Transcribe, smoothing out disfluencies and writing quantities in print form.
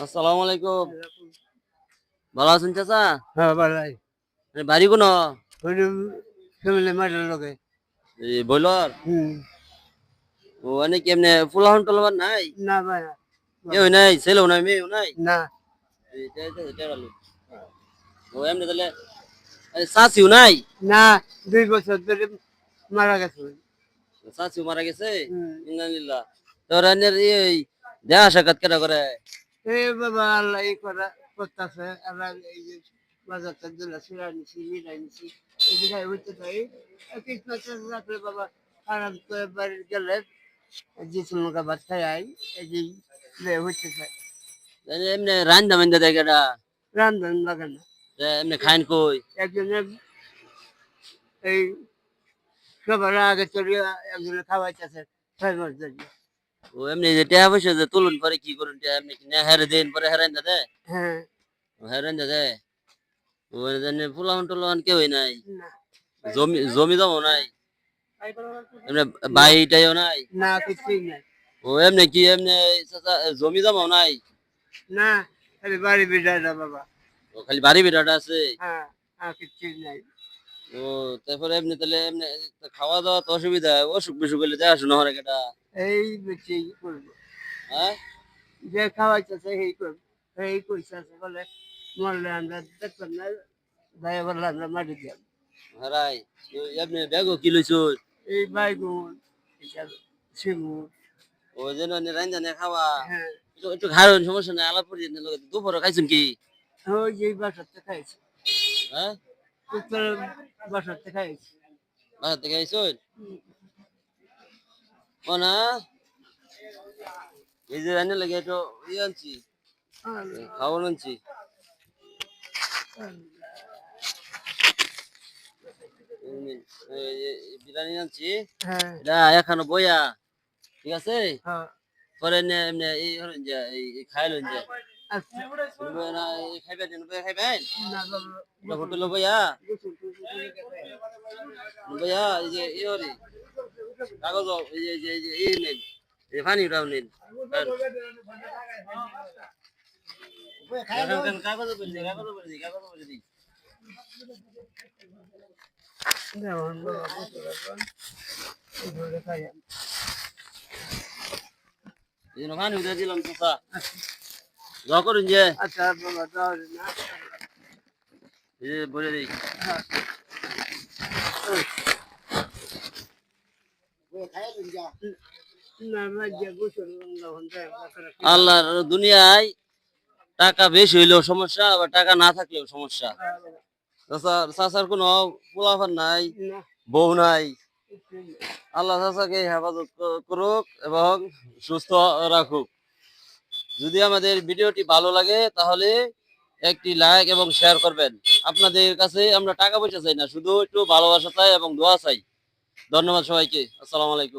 আসসালামু আলাইকুম। ভালো আছেন চাচা? হ্যাঁ ভালাই বাড়ি কোন? ওই যে ফ্যামিলি মাঠের লোকে বইলর। হুম ও অনেক এমনি ফুলাহন টলবার নাই? না ভাই কেউ নাই, ছেলেও নাই, মেয়েও নাই। না ও এমনি তাহলে চাচিও নাই? না 2 বছর ধরে মারা গেছে চাচিও মারা গেছে। হুম। ইন্নালিল্লাহ। তোর এই দেহা সাক্ষাৎ কেটা করে? এই বাবা আল্লাহ ই করা করতেছে আল্লাহ এই যে বাজারটা দিলা সিরা নিছি মিলাই নিছি এই জায়গায় হইতে পারি কিছু রাখলে বাবা আরাম করে বাড়ি গেলে যে চুলকা ভাত খাই আই এই যে হইতে চাই এমনি রান্দা মান্দা দেয় কেটা? রান্ধন লাগে না এমনি খাইন কই? একজনের এই সবার আগে চলে একজনে খাওয়াইতেছে 6 মাস ধরে ও এমনি যে টাকা পয়সা যে তুলুন পরে কি করুন? এমনি কি না হেরে দিন পরে হেরেন দে? হ্যাঁ হেরেন দে। ও এমনি ফুলাহন টলহন কেউই নাই? না জমি জমি জমাও নাই? এমনি না বাড়িটাও নাই? না কিছুই নাই ও এমনি কি এমনি চাচা জমি জমাও নাই? না খালি বাড়ি বিড়াইটা বাবা ও খালি বাড়ি বিড়াটা আছে? হ্যাঁ আর কিছুই নাই ও তারপরে এমনি তাহলে এমনি খাওয়া দাওয়া তো অসুবিধা, অসুখ বিসুখ হলে দেখাশোনা হরে কেটা? এই বেশি করবো হ্যাঁ যে খাওয়াইতেছে সেই করবো এই কইসাছে বলে মরলে আমরা দেখতাম না দয়া বললে আমরা মাটি দিলাম হারাই এমনি ব্যাগও কি লইছ? এই বাইগুন শিমুর ও যেন রাইন জানে খাওয়া হ্যাঁ একটু একটু খাওয়ার সমস্যা নাই, আলাপ করে দুপুরে খাইছেন কি? ওই যে বাসাতে খাইছি হ্যাঁ উত্তর বাসাতে খাইছি বাসা থেকে আইসন? ও না এই যে রান্না লাগে একটু ইয়ে আনছি, খাবার আনছি। বিরিয়ানি আনছি, হ্যাঁ এটা এখনো বইয়া, ঠিক আছে? হ্যাঁ পরে এমনি এই হলেন যে এই খাইলেন যে আচ্ছা খাইবেন খাইবেন না বাবা হোটেল বইয়া গোসল টোসল করে গেছে। বইয়া এই যে ই হরি কাগজ এই যে এই নেন, এই পানি উঠাও নেন। কাগজ করে দিই, কাগজ করে দিই, কাগজ করে দিই। যেমন বাবা গোসল করবেন, এইভাবে খাইয়েন। এই জন্য পানি উঠে দিলাম চাচা, দোয়া করুন যে আচ্ছা বাবা তাহলে না এই যে বলে দিই। হ্যাঁ না না যে গোসল যখন যায় আল্লাহর দুনিয়ায় টাকা বেশি হইলেও সমস্যা, আবার টাকা না থাকলেও সমস্যা। চাচার কোনো পোলাপান নাই, না বউ নাই। আল্লাহ চাচাকে হেফাজত করুক এবং সুস্থ রাখুক। যদি আমাদের ভিডিওটি ভালো লাগে তাহলে একটি লাইক এবং শেয়ার করবেন। আপনাদের কাছে আমরা টাকা পয়সা চাই না, শুধু একটু ভালোবাসা চাই এবং দোয়া চাই। ধন্যবাদ সবাইকে। আসসালামু আলাইকুম।